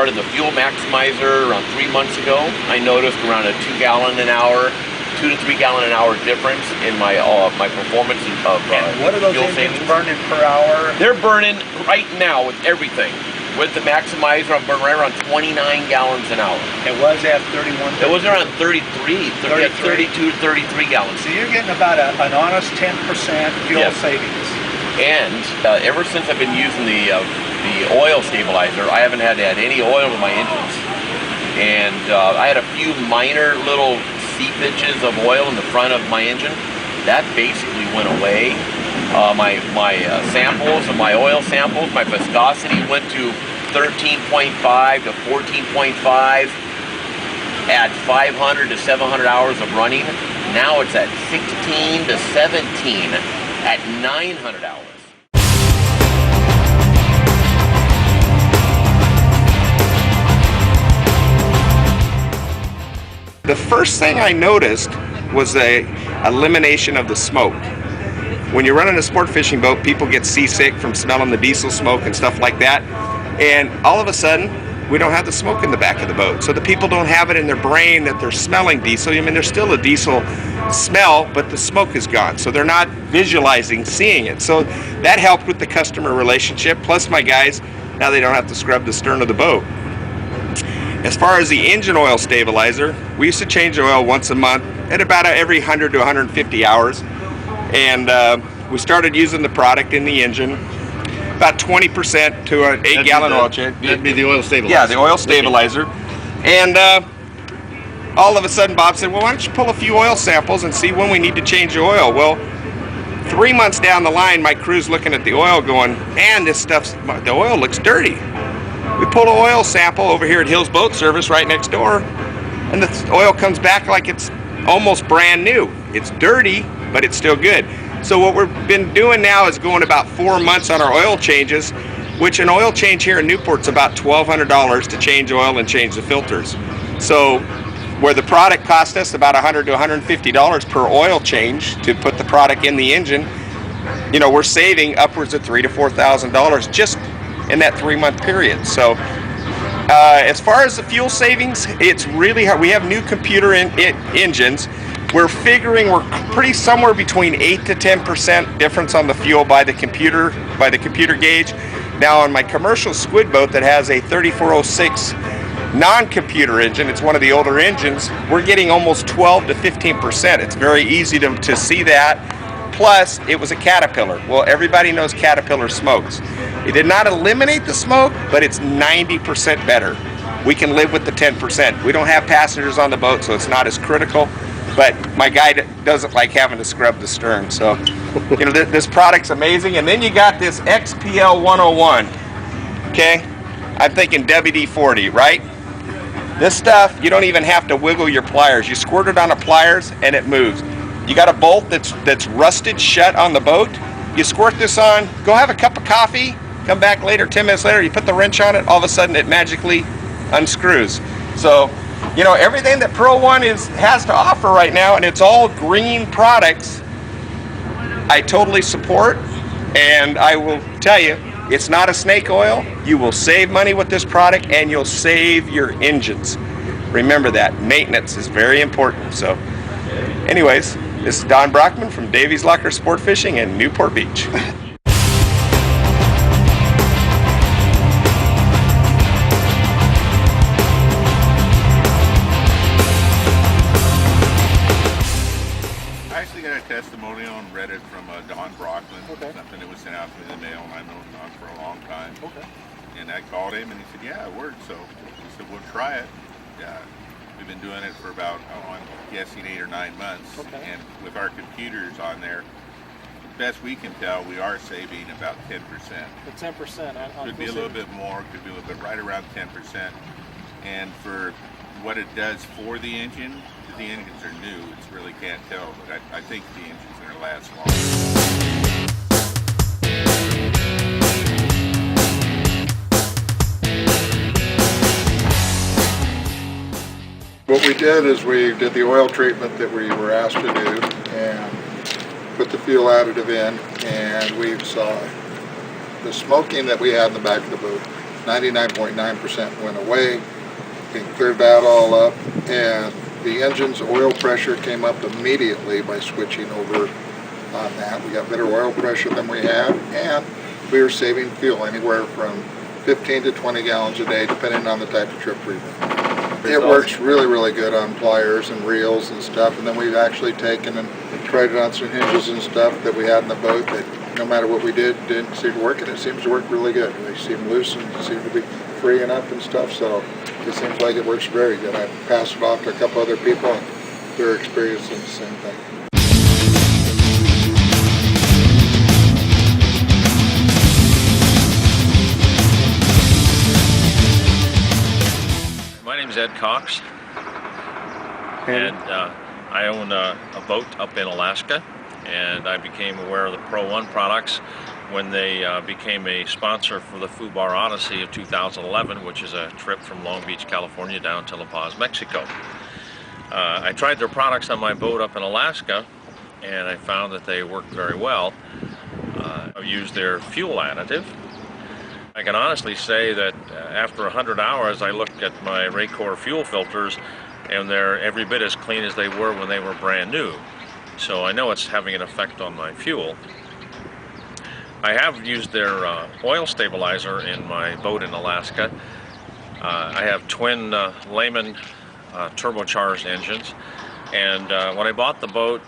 started the fuel maximizer around 3 months ago. I noticed around a 2 gallon an hour, 2 to 3 gallon an hour difference in my performance of what are those fuel engines savings. burning per hour? They're burning right now with everything. With the maximizer, I'm burning right around 29 gallons an hour. It was at 31. It was around 32, 33 gallons. So you're getting about an honest 10% fuel Yes. savings. And ever since I've been using the oil stabilizer, I haven't had to add any oil to my engines. And I had a few minor little seepages of oil in the front of my engine. That basically went away. My samples and my oil samples, my viscosity went to 13.5 to 14.5 at 500 to 700 hours of running. Now it's at 16 to 17 at 900 hours. The first thing I noticed was the elimination of the smoke. When you're running a sport fishing boat, people get seasick from smelling the diesel smoke and stuff like that. And all of a sudden, we don't have the smoke in the back of the boat. So the people don't have it in their brain that they're smelling diesel. I mean, there's still a diesel smell, but the smoke is gone. So they're not visualizing seeing it. So that helped with the customer relationship. Plus my guys, now they don't have to scrub the stern of the boat. As far as the engine oil stabilizer, we used to change oil once a month at about every 100 to 150 hours. And we started using the product in the engine, about 20% to an 8-gallon oil change. That'd be the oil stabilizer. Yeah, the oil stabilizer. And all of a sudden Bob said, well, why don't you pull a few oil samples and see when we need to change the oil? Well, 3 months down the line, my crew's looking at the oil going, man, the oil looks dirty. We pull an oil sample over here at Hills Boat Service right next door, and the oil comes back like it's almost brand new. It's dirty, but it's still good. So what we've been doing now is going about 4 months on our oil changes, which an oil change here in Newport's about $1,200 to change oil and change the filters. So where the product cost us about $100 to $150 per oil change to put the product in the engine, you know, we're saving upwards of $3,000 to $4,000 just in that 3 month period. So as far as the fuel savings, it's really hard. We have new computer engines. We're figuring we're pretty somewhere between 8 to 10% difference on the fuel by the computer gauge. Now on my commercial squid boat that has a 3406 non-computer engine, it's one of the older engines, we're getting almost 12 to 15%. It's very easy to see that. Plus, it was a Caterpillar. Well, everybody knows Caterpillar smokes. It did not eliminate the smoke, but it's 90% better. We can live with the 10%. We don't have passengers on the boat, so it's not as critical. But my guy doesn't like having to scrub the stern. So, you know, this product's amazing. And then you got this XPL 101. Okay? I'm thinking WD-40, right? This stuff, you don't even have to wiggle your pliers. You squirt it on the pliers and it moves. You got a bolt that's rusted shut on the boat. You squirt this on, go have a cup of coffee, come back later, 10 minutes later, you put the wrench on it, all of a sudden it magically unscrews. So, you know, everything that Pro One has to offer right now, and it's all green products, I totally support. And I will tell you, it's not a snake oil. You will save money with this product and you'll save your engines. Remember that. Maintenance is very important. So anyways, this is Don Brockman from Davies Locker Sport Fishing in Newport Beach. I actually got a testimonial on Reddit from Don Brockman. Okay. Something that was sent out to me in the mail, and I've known Don for a long time. Okay. And I called him, and he said, "Yeah, it worked." So he said, "We'll try it." We've been doing it for about, I'm guessing 8 or 9 months. Okay. And with our computers on there, best we can tell, we are saving about 10%. The 10% on Could be a little bit more, could be a little bit right around 10%. And for what it does for the engine, because the engines are new, it's really can't tell, but I think the engine's going to last long. What we did is we did the oil treatment that we were asked to do and put the fuel additive in, and we saw the smoking that we had in the back of the boat 99.9% went away. We cleared that all up, and the engine's oil pressure came up immediately by switching over on that. We got better oil pressure than we had, and we were saving fuel anywhere from 15 to 20 gallons a day, depending on the type of trip we've been. It works really, really good on pliers and reels and stuff, and then we've actually taken and tried it on some hinges and stuff that we had in the boat that no matter what we did, didn't seem to work, and it seems to work really good. They seem loose and seem to be freeing up and stuff, so it seems like it works very good. I passed it off to a couple other people, and they're experiencing the same thing. My name is Ed Cox, and I own a boat up in Alaska, and I became aware of the Pro One products when they became a sponsor for the Fubar Odyssey of 2011, which is a trip from Long Beach, California down to La Paz, Mexico. I tried their products on my boat up in Alaska, and I found that they worked very well. I used their fuel additive. I can honestly say that after 100 hours, I looked at my Raycor fuel filters, and they're every bit as clean as they were when they were brand new. So I know it's having an effect on my fuel. I have used their oil stabilizer in my boat in Alaska. I have twin Lehman turbocharged engines, and when I bought the boat,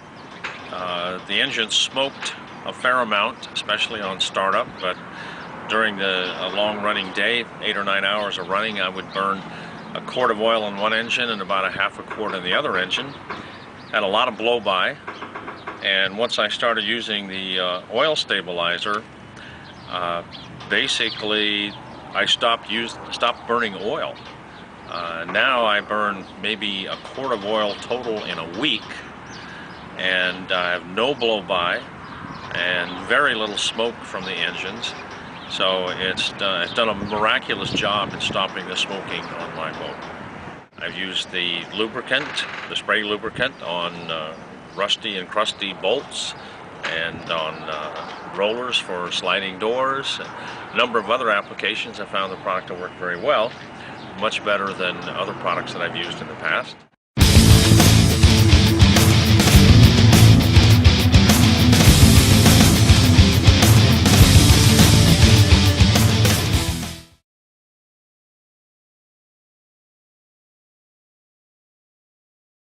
the engine smoked a fair amount, especially on startup, but during a long-running day, 8 or 9 hours of running, I would burn a quart of oil in one engine and about a half a quart in the other engine. Had a lot of blow-by, and once I started using the oil stabilizer, basically I stopped burning oil. Now I burn maybe a quart of oil total in a week, and I have no blow-by and very little smoke from the engines. So it's done a miraculous job in stopping the smoking on my boat. I've used the lubricant, the spray lubricant, on rusty and crusty bolts and on rollers for sliding doors. A number of other applications. I found the product to work very well, much better than other products that I've used in the past.